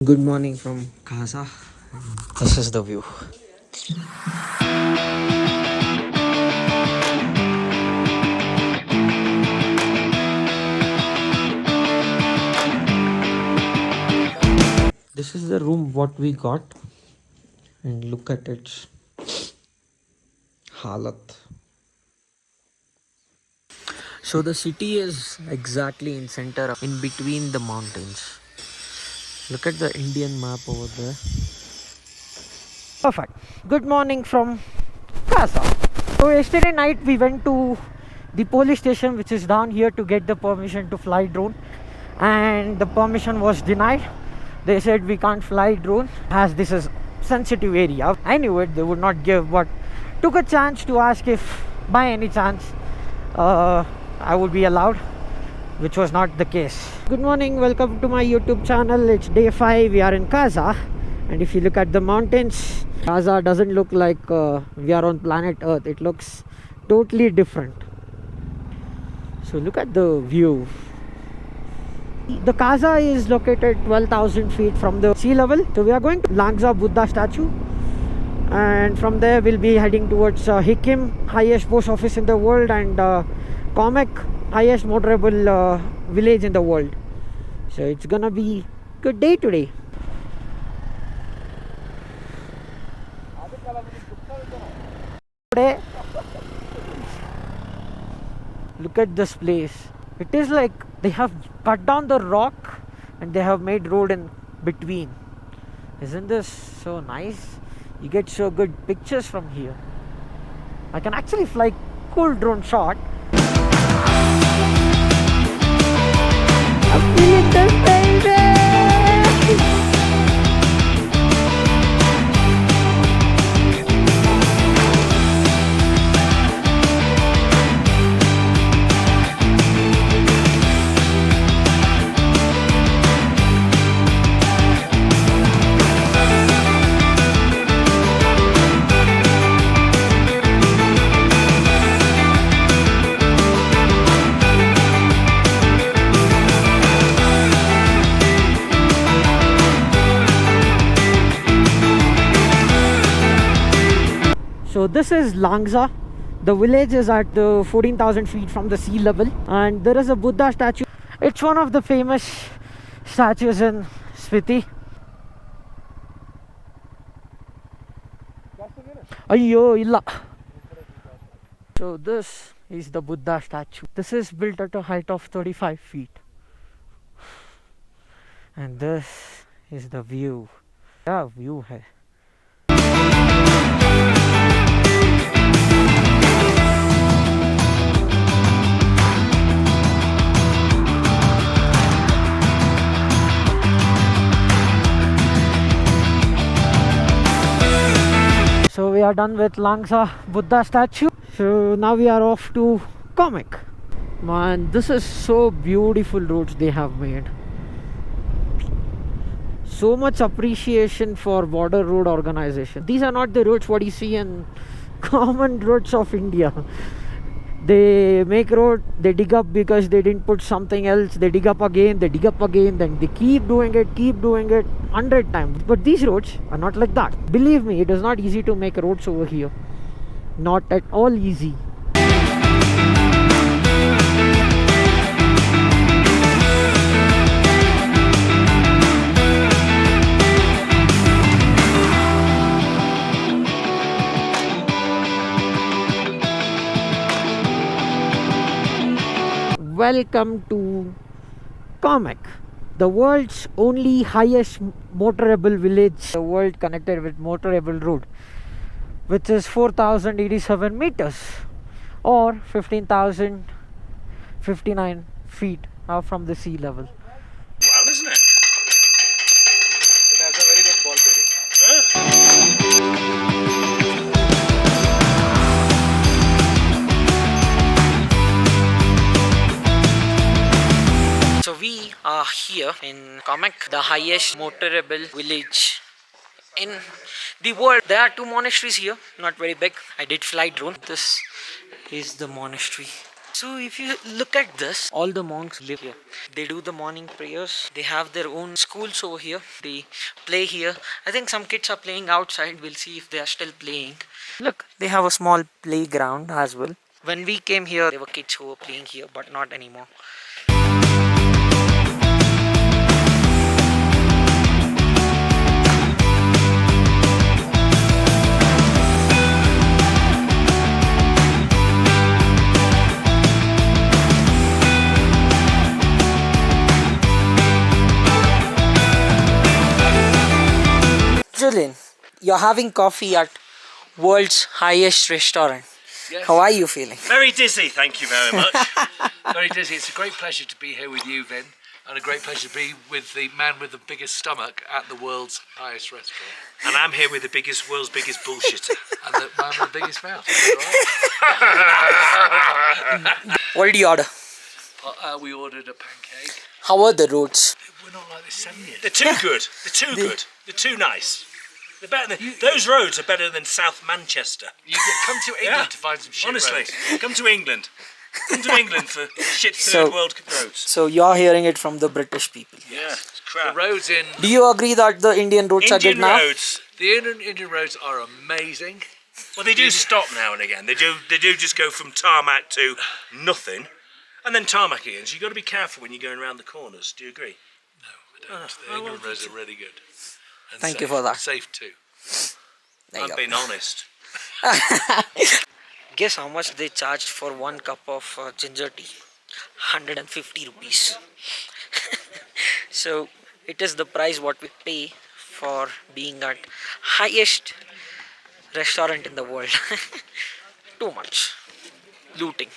Good morning from Kaza. This is the view. This is the room what we got, and look at its halat. So the city is exactly in center, in between the mountains. Look at the Indian map over there. Perfect. Good morning from Kaza. So yesterday night we went to the police station which is down here to get the permission to fly drone, and the permission was denied. They said we can't fly drone as this is sensitive area. I knew it, they would not give, but took a chance to ask if by any chance I would be allowed, which was not the case. Good morning, welcome to my YouTube channel. It's day 5. We are in Kaza, and if you look at the mountains, Kaza doesn't look like we are on planet Earth. It looks totally different. So look at the view. The Kaza is located 12,000 feet from the sea level. So we are going to Langza Buddha statue, and from there we'll be heading towards Hikim, highest post office in the world, and Komic, highest motorable village in the world. So it's gonna be good day today. Today, look at this place. It is like they have cut down the rock and they have made road in between. Isn't this so nice? You get so good pictures from here. I can actually fly cool drone shot. I'm feeling this, baby! So this is Langza. The village is at 14,000 feet from the sea level, and there is a Buddha statue. It's one of the famous statues in SPITI. Ayyo, illa. So this is the Buddha statue. This is built at a height of 35 feet. And this is the view. Yeah, view hai. So we are done with Langza Buddha statue. So now we are off to Komic. Man, this is so beautiful roads they have made. So much appreciation for border road organization. These are not the roads what you see in common roads of India. They make road, they dig up because they didn't put something else, they dig up again, then they keep doing it 100 times. But these roads are not like that. Believe me, it is not easy to make roads over here. Not at all easy. Welcome to Komic, the world's only highest motorable village, the world connected with motorable road, which is 4,087 meters or 15,059 feet up from the sea level. Wow, isn't it? It has a very good ball bearing. So we are here in Komic, the highest motorable village in the world. There are 2 monasteries here, not very big. I did fly drone. This is the monastery. So if you look at this, all the monks live here. They do the morning prayers. They have their own schools over here. They play here. I think some kids are playing outside. We'll see if they are still playing. Look, they have a small playground as well. When we came here, there were kids who were playing here, but not anymore. Julian, you're having coffee at world's highest restaurant. Yes. How are you feeling? Very dizzy, thank you very much. Very dizzy. It's a great pleasure to be here with you, Vin, and a great pleasure to be with the man with the biggest stomach at the world's highest restaurant. And I'm here with the world's biggest bullshitter. And the man with the biggest mouth. Is that What did you order? right? We ordered a pancake. How are the roads? We're not like this 7 years. They're too good. They're too good. They're too nice. They're better than, those roads are better than South Manchester. Come to England to find some shit Honestly, roads. come to England. Come to England for shit So- third world roads. So you're hearing it from the British people. Yeah, it's The crap. roads in Do you agree that the Indian roads are Indian good now? roads. the Indian roads are amazing. Well, they do stop now and again. They do just go from tarmac to nothing, and then tarmac again. So you got to be careful when you're going around the corners. Do you agree? No, I don't. The England roads are really good. And Thank you safe. for that. Safe too. There you I'm go. being honest. Guess how much they charged for one cup of ginger tea? 150 rupees. So it is the price what we pay for being at highest restaurant in the world. Too much. Looting.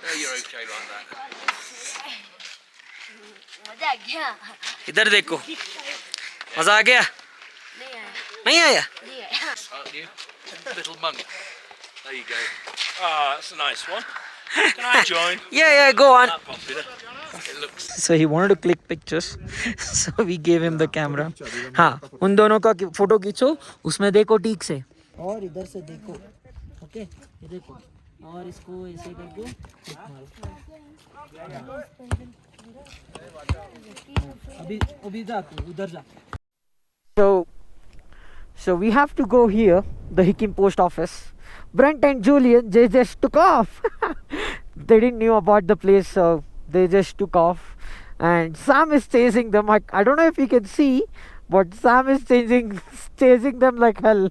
No, you're okay like that. मजा आ गया इधर देखो मजा आ गया नहीं आया नहीं आया नहीं आया Aren't you? Little monk. There you go. Ah, that's a nice one. Can I join? yeah go on. Not popular. It looks. So he wanted to click pictures. So we gave him the camera. हाँ उन दोनों का photo खींचो उसमें देखो ठीक से और इधर से देखो ओके ये देखो और इसको ऐसे करके क्लिक मारो अभी अभी जा तू उधर जा So we have to go here, the Hikim post office. Brent and Julian, they just took off. They didn't know about the place, so they just took off. And Sam is chasing them. I don't know if you can see, but Sam is chasing them like hell.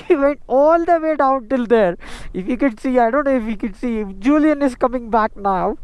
He went all the way down till there. If you can see, I don't know if you can see. Julian is coming back now.